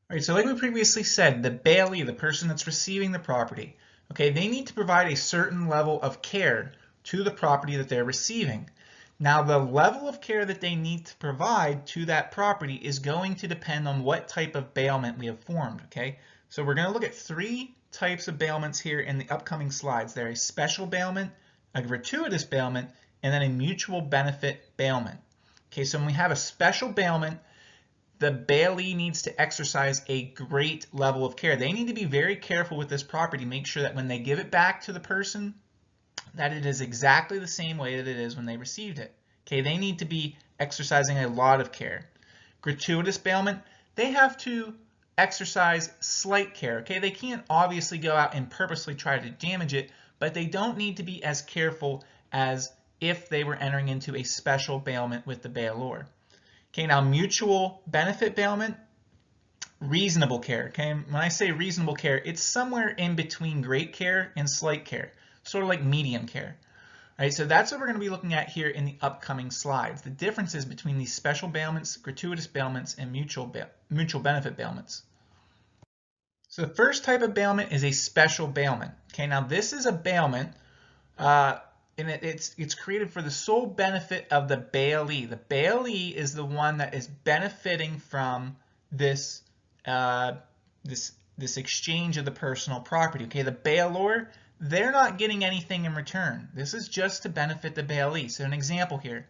All right, so like we previously said, the bailee, the person that's receiving the property, okay, they need to provide a certain level of care to the property that they're receiving. Now, the level of care that they need to provide to that property is going to depend on what type of bailment we have formed, okay? So we're going to look at three types of bailments here in the upcoming slides. They're a special bailment, a gratuitous bailment, and then a mutual benefit bailment. Okay, so when we have a special bailment, the bailee needs to exercise a great level of care. They need to be very careful with this property, make sure that when they give it back to the person, that it is exactly the same way that it is when they received it. Okay, they need to be exercising a lot of care. Gratuitous bailment, they have to exercise slight care. Okay, they can't obviously go out and purposely try to damage it, but they don't need to be as careful as if they were entering into a special bailment with the bailor. Okay, now mutual benefit bailment, reasonable care. Okay, when I say reasonable care, it's somewhere in between great care and slight care, sort of like medium care. All right, so that's what we're going to be looking at here in the upcoming slides. The differences between these special bailments, gratuitous bailments, and mutual benefit bailments. So the first type of bailment is a special bailment. Okay, now this is a bailment uh, and it's created for the sole benefit of the bailee. The bailee is the one that is benefiting from this this exchange of the personal property. Okay, the bailor, they're not getting anything in return. This is just to benefit the bailee. So an example here,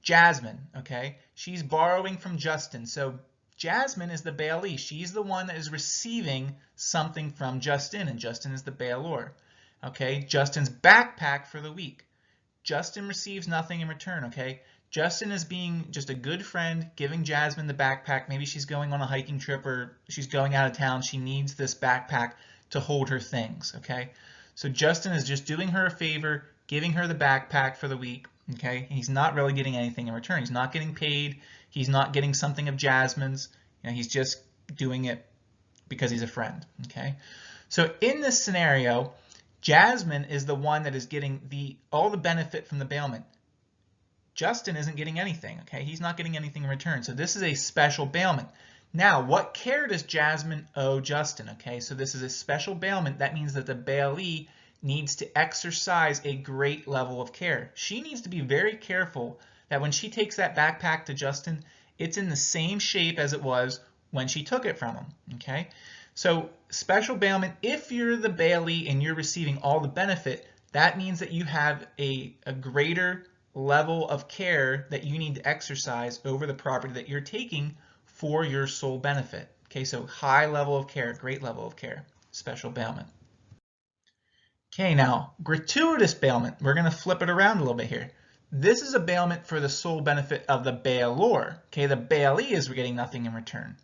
Jasmine. Okay, she's borrowing from Justin. So Jasmine is the bailee. She's the one that is receiving something from Justin, and Justin is the bailor. Okay, Justin's backpack for the week. Justin receives nothing in return, okay? Justin is being just a good friend, giving Jasmine the backpack. Maybe she's going on a hiking trip or she's going out of town. She needs this backpack to hold her things, okay? So Justin is just doing her a favor, giving her the backpack for the week, okay? He's not really getting anything in return. He's not getting paid. He's not getting something of Jasmine's. You know, he's just doing it because he's a friend, okay? So in this scenario, Jasmine is the one that is getting all the benefit from the bailment. Justin isn't getting anything, okay? He's not getting anything in return. So this is a special bailment. Now, what care does Jasmine owe Justin, okay? So this is a special bailment. That means that the bailee needs to exercise a great level of care. She needs to be very careful that when she takes that backpack to Justin, it's in the same shape as it was when she took it from him, okay? So special bailment, if you're the bailee and you're receiving all the benefit, that means that you have a greater level of care that you need to exercise over the property that you're taking for your sole benefit. Okay, so high level of care, great level of care, special bailment. Okay, now gratuitous bailment, we're going to flip it around a little bit here. This is a bailment for the sole benefit of the bailor. Okay, the bailee is getting nothing in return.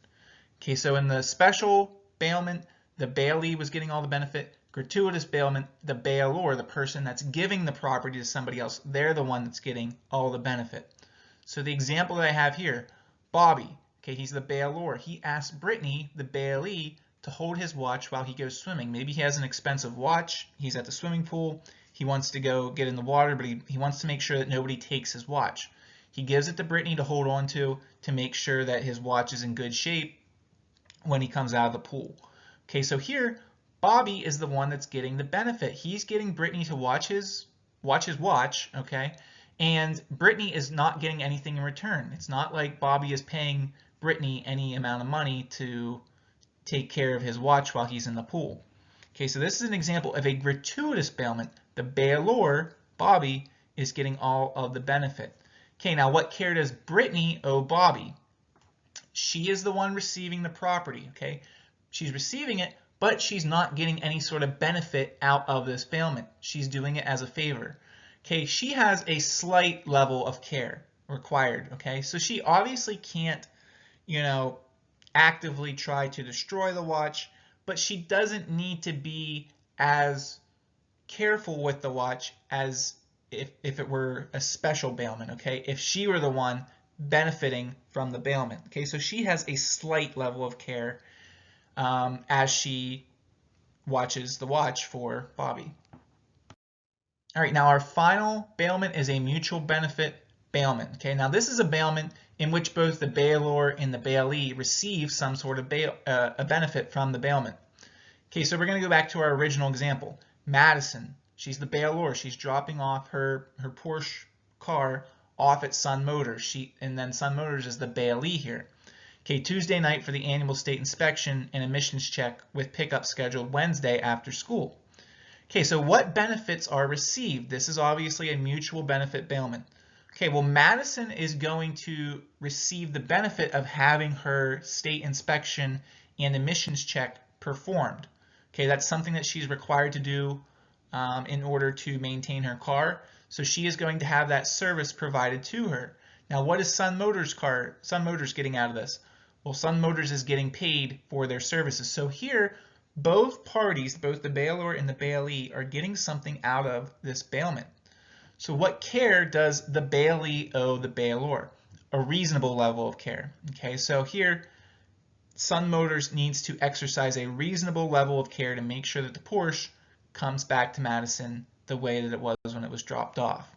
Okay, so in the special bailment, the bailee was getting all the benefit. Gratuitous bailment, the bailor, the person that's giving the property to somebody else, they're the one that's getting all the benefit. So the example that I have here, Bobby, okay, he's the bailor. He asked Brittany, the bailee, to hold his watch while he goes swimming. Maybe he has an expensive watch. He's at the swimming pool. He wants to go get in the water, but he wants to make sure that nobody takes his watch. He gives it to Brittany to hold on to make sure that his watch is in good shape when he comes out of the pool. Okay, so here, Bobby is the one that's getting the benefit. He's getting Brittany to watch his watch, okay? And Brittany is not getting anything in return. It's not like Bobby is paying Brittany any amount of money to take care of his watch while he's in the pool. Okay, so this is an example of a gratuitous bailment. The bailor, Bobby, is getting all of the benefit. Okay, now what care does Brittany owe Bobby? She is the one receiving the property, okay? She's receiving it, but she's not getting any sort of benefit out of this bailment. She's doing it as a favor. Okay, she has a slight level of care required, okay? So she obviously can't, you know, actively try to destroy the watch, but she doesn't need to be as careful with the watch as if it were a special bailment, okay? If she were the one benefiting from the bailment. Okay, so she has a slight level of care as she watches the watch for Bobby. All right, now our final bailment is a mutual benefit bailment. Okay, now this is a bailment in which both the bailor and the bailee receive some sort of a benefit from the bailment. Okay, so we're going to go back to our original example. Madison, she's the bailor. She's dropping off her Porsche car off at Sun Motors. And then Sun Motors is the bailee here. Okay, Tuesday night for the annual state inspection and emissions check with pickup scheduled Wednesday after school. Okay, so what benefits are received? This is obviously a mutual benefit bailment. Okay, well, Madison is going to receive the benefit of having her state inspection and emissions check performed. Okay, that's something that she's required to do in order to maintain her car. So she is going to have that service provided to her. Now, what is Sun Motors getting out of this? Well, Sun Motors is getting paid for their services. So here, both parties, both the bailor and the bailee, are getting something out of this bailment. So what care does the bailee owe the bailor? A reasonable level of care. Okay, so here, Sun Motors needs to exercise a reasonable level of care to make sure that the Porsche comes back to Madison the way that it was when it was dropped off.